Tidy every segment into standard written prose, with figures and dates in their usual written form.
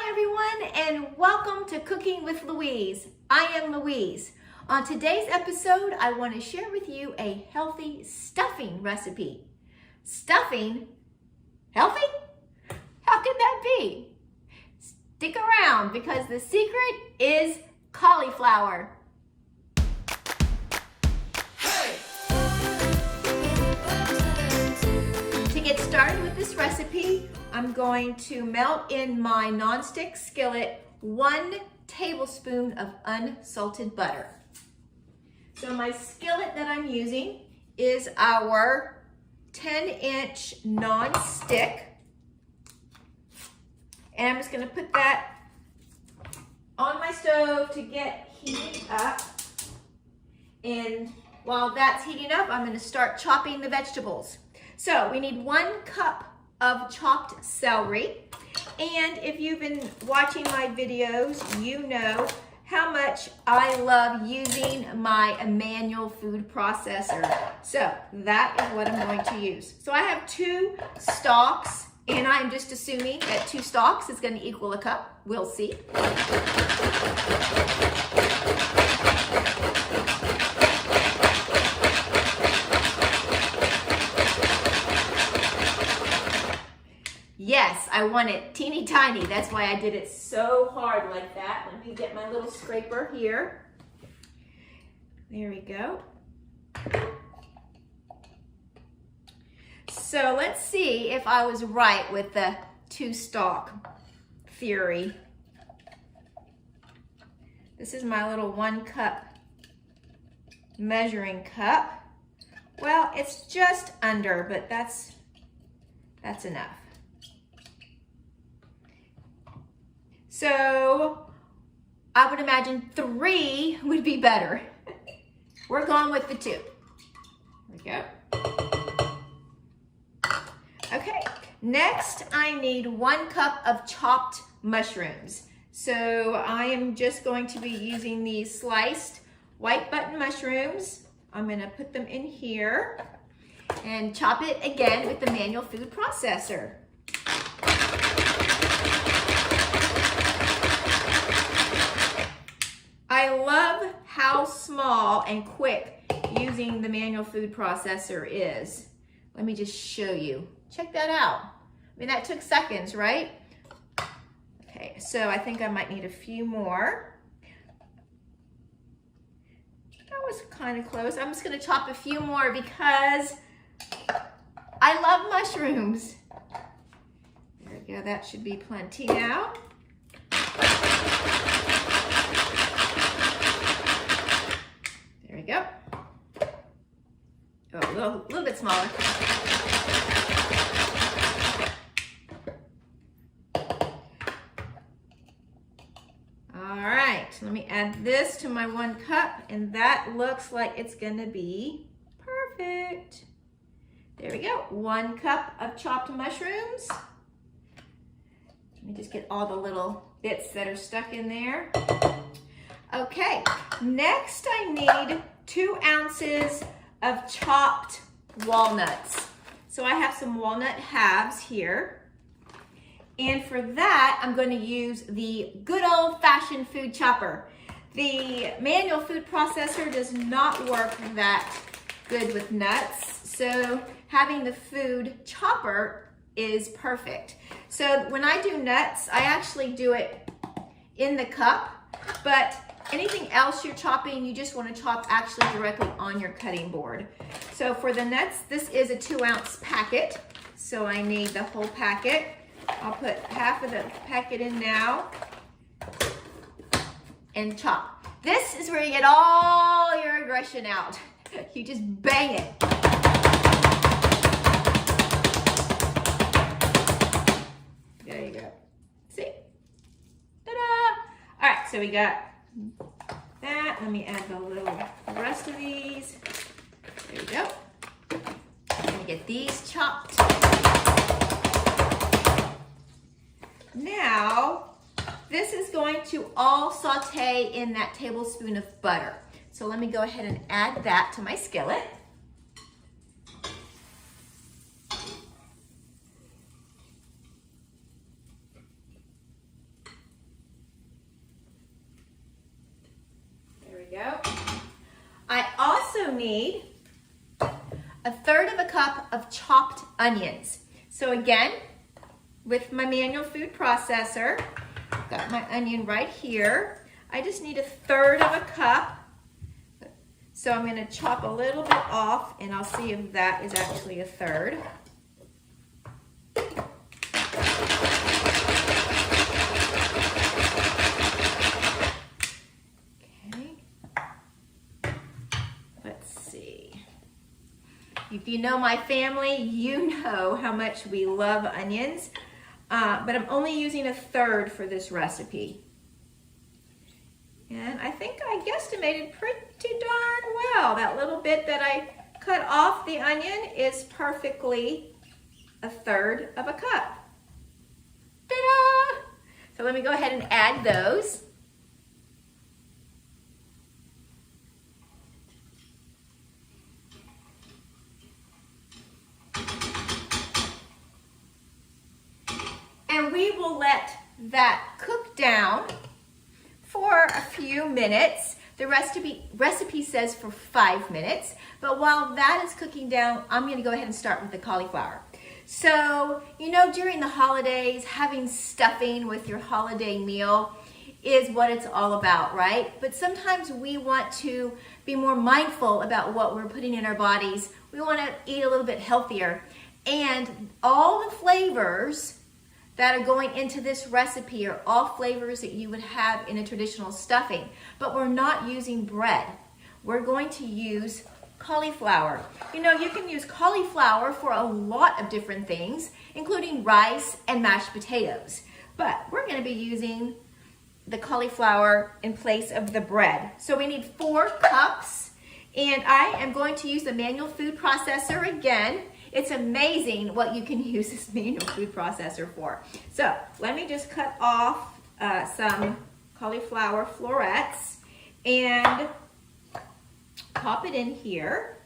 Hi everyone, and welcome to Cooking with Louise. I am Louise. On today's episode, I want to share with you a healthy stuffing recipe. Stuffing? Healthy? How could that be? Stick around because the secret is cauliflower. To get started with this recipe, I'm going to melt in my nonstick skillet 1 tablespoon of unsalted butter. So my skillet that I'm using is our 10-inch nonstick. And I'm just going to put that on my stove to get heated up. And while that's heating up, I'm going to start chopping the vegetables. So we need 1 cup of chopped celery. And if you've been watching my videos, you know how much I love using my manual food processor. So that is what I'm going to use. So I have 2 stalks, and I'm just assuming that 2 stalks is going to equal a cup. We'll see. Yes, I want it teeny tiny. That's why I did it so hard like that. Let me get my little scraper here. There we go. So let's see if I was right with the 2 stalk theory. This is my little 1 cup measuring cup. Well, it's just under, but that's enough. So I would imagine 3 would be better. We're going with the 2. There we go. Okay, next I need 1 cup of chopped mushrooms. So I am just going to be using these sliced white button mushrooms. I'm gonna put them in here and chop it again with the manual food processor. I love how small and quick using the manual food processor is. Let me just show you. Check that out. I mean, that took seconds, right? Okay, so I think I might need a few more. That was kind of close. I'm just gonna chop a few more because I love mushrooms. There we go, that should be plenty now. There we go. Oh, a little bit smaller. All right, let me add this to my 1 cup, and that looks like it's gonna be perfect. There we go, 1 cup of chopped mushrooms. Let me just get all the little bits that are stuck in there. Okay, next I need 2 ounces of chopped walnuts. So I have some walnut halves here. And for that, I'm going to use the good old-fashioned food chopper. The manual food processor does not work that good with nuts. So having the food chopper is perfect. So when I do nuts, I actually do it in the cup, but anything else you're chopping, you just want to chop actually directly on your cutting board. So for the nuts, this is a 2-ounce packet. So I need the whole packet. I'll put half of the packet in now and chop. This is where you get all your aggression out. You just bang it. There you go. See? Ta-da! All right, so we got that. Let me add the rest of these. There you go. I'm gonna get these chopped. Now, this is going to all saute in that tablespoon of butter. So let me go ahead and add that to my skillet. need 1/3 cup of chopped onions. So again, with my manual food processor, got my onion right here. I just need 1/3 cup. So I'm going to chop a little bit off, and I'll see if that is actually 1/3. If you know my family, you know how much we love onions, but I'm only using 1/3 for this recipe. And I think I guesstimated pretty darn well. That little bit that I cut off the onion is perfectly 1/3 cup. Ta-da! So let me go ahead and add those. And we will let that cook down for a few minutes. The recipe says for 5 minutes, but while that is cooking down, I'm going to go ahead and start with the cauliflower. So, you know, during the holidays, having stuffing with your holiday meal is what it's all about, right? But sometimes we want to be more mindful about what we're putting in our bodies. We want to eat a little bit healthier. And all the flavors that are going into this recipe are all flavors that you would have in a traditional stuffing, but we're not using bread. We're going to use cauliflower. You know, you can use cauliflower for a lot of different things, including rice and mashed potatoes, but we're going to be using the cauliflower in place of the bread. So we need 4 cups, and I am going to use the manual food processor again. It's amazing what you can use this manual food processor for. So let me just cut off some cauliflower florets and pop it in here.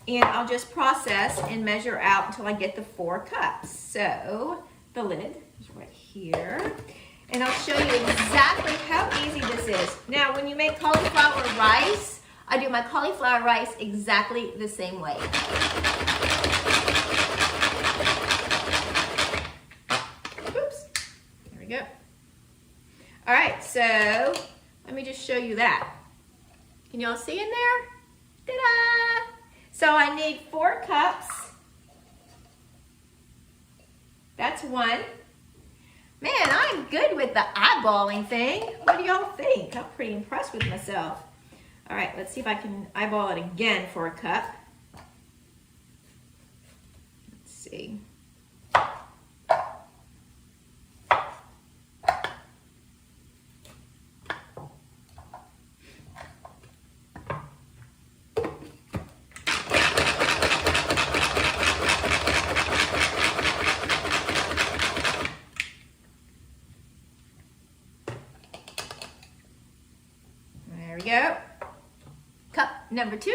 And I'll just process and measure out until I get the 4 cups. So the lid is right here. And I'll show you exactly how easy this is. Now, when you make cauliflower rice, I do my cauliflower rice exactly the same way. Oops, there we go. All right, so let me just show you that. Can y'all see in there? Ta-da! So I need 4 cups. That's 1. Man, I'm good with the eyeballing thing. What do y'all think? I'm pretty impressed with myself. All right, let's see if I can eyeball it again for a cup. Let's see. There we go. Cup number 2.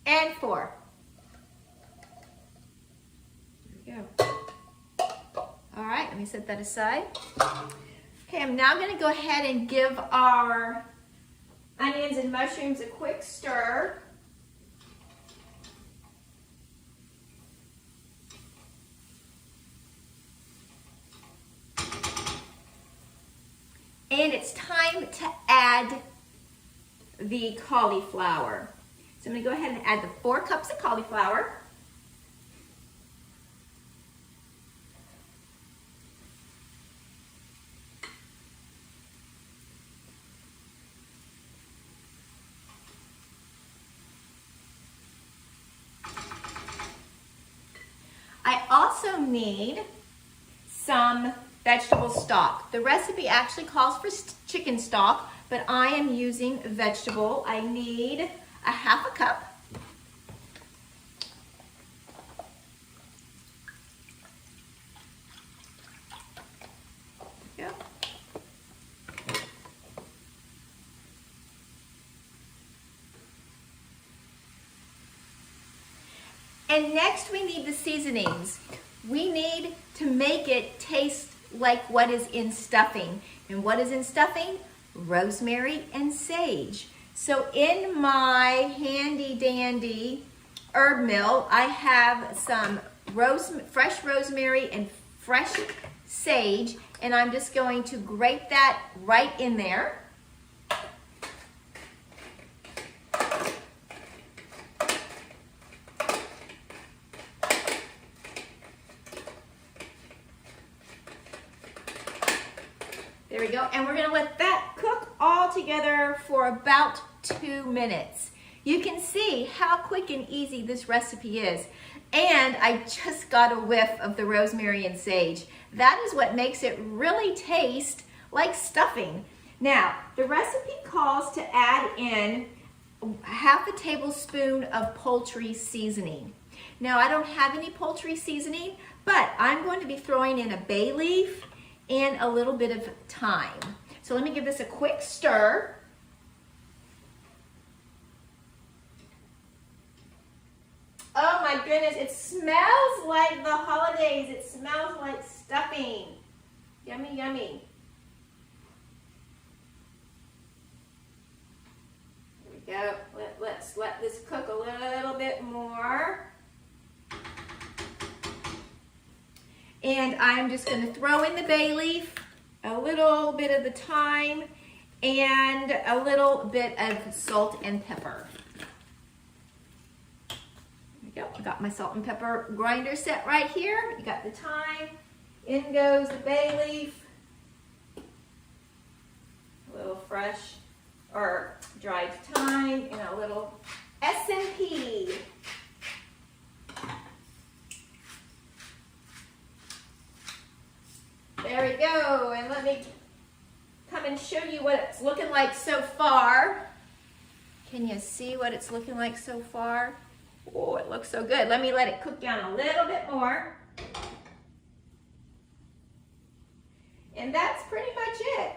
And 4. All right, let me set that aside. Okay, I'm now going to go ahead and give our onions and mushrooms a quick stir. And it's time to add the cauliflower. So I'm going to go ahead and add the 4 cups of cauliflower. I also need some vegetable stock. The recipe actually calls for chicken stock, but I am using vegetable. I need a 1/2 cup. And next we need the seasonings. We need to make it taste like what is in stuffing. And what is in stuffing? Rosemary and sage. So in my handy dandy herb mill, I have some fresh rosemary and fresh sage, and I'm just going to grate that right in there. There we go, and we're gonna let that cook all together for about 2 minutes. You can see how quick and easy this recipe is. And I just got a whiff of the rosemary and sage. That is what makes it really taste like stuffing. Now, the recipe calls to add in half a tablespoon of poultry seasoning. Now, I don't have any poultry seasoning, but I'm going to be throwing in a bay leaf and a little bit of thyme. So let me give this a quick stir. Oh my goodness, it smells like the holidays. It smells like stuffing. Yummy, yummy. There we go. Let's let this cook a little bit more. And I'm just going to throw in the bay leaf, a little bit of the thyme, and a little bit of salt and pepper. I got my salt and pepper grinder set right here. You got the thyme. In goes the bay leaf. A little fresh or dried thyme and a little S&P. There we go. And let me come and show you what it's looking like so far. Can you see what it's looking like so far? Oh, it looks so good. Let me let it cook down a little bit more. And that's pretty much it.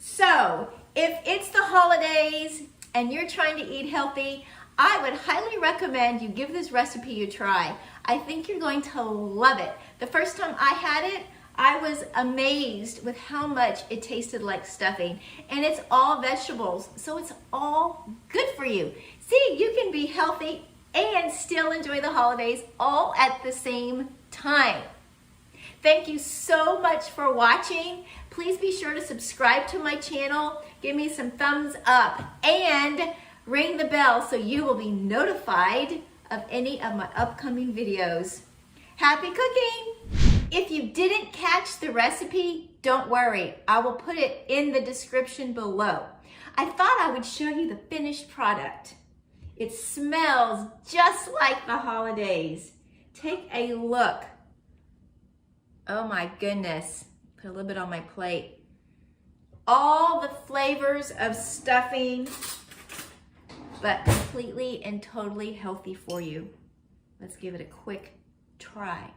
So, if it's the holidays and you're trying to eat healthy, I would highly recommend you give this recipe a try. I think you're going to love it. The first time I had it, I was amazed with how much it tasted like stuffing. And it's all vegetables, so it's all good for you. See, you can be healthy and still enjoy the holidays all at the same time. Thank you so much for watching. Please be sure to subscribe to my channel, give me some thumbs up, and ring the bell so you will be notified of any of my upcoming videos. Happy cooking! If you didn't catch the recipe, don't worry. I will put it in the description below. I thought I would show you the finished product. It smells just like the holidays. Take a look. Oh my goodness. Put a little bit on my plate. All the flavors of stuffing, but completely and totally healthy for you. Let's give it a quick try.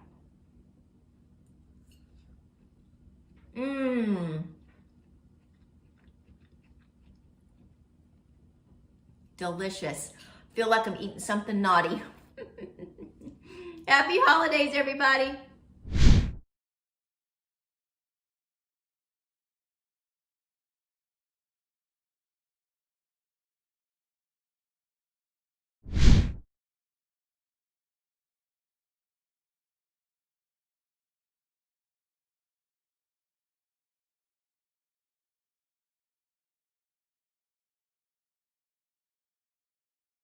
Delicious. Feel like I'm eating something naughty. Happy holidays, everybody.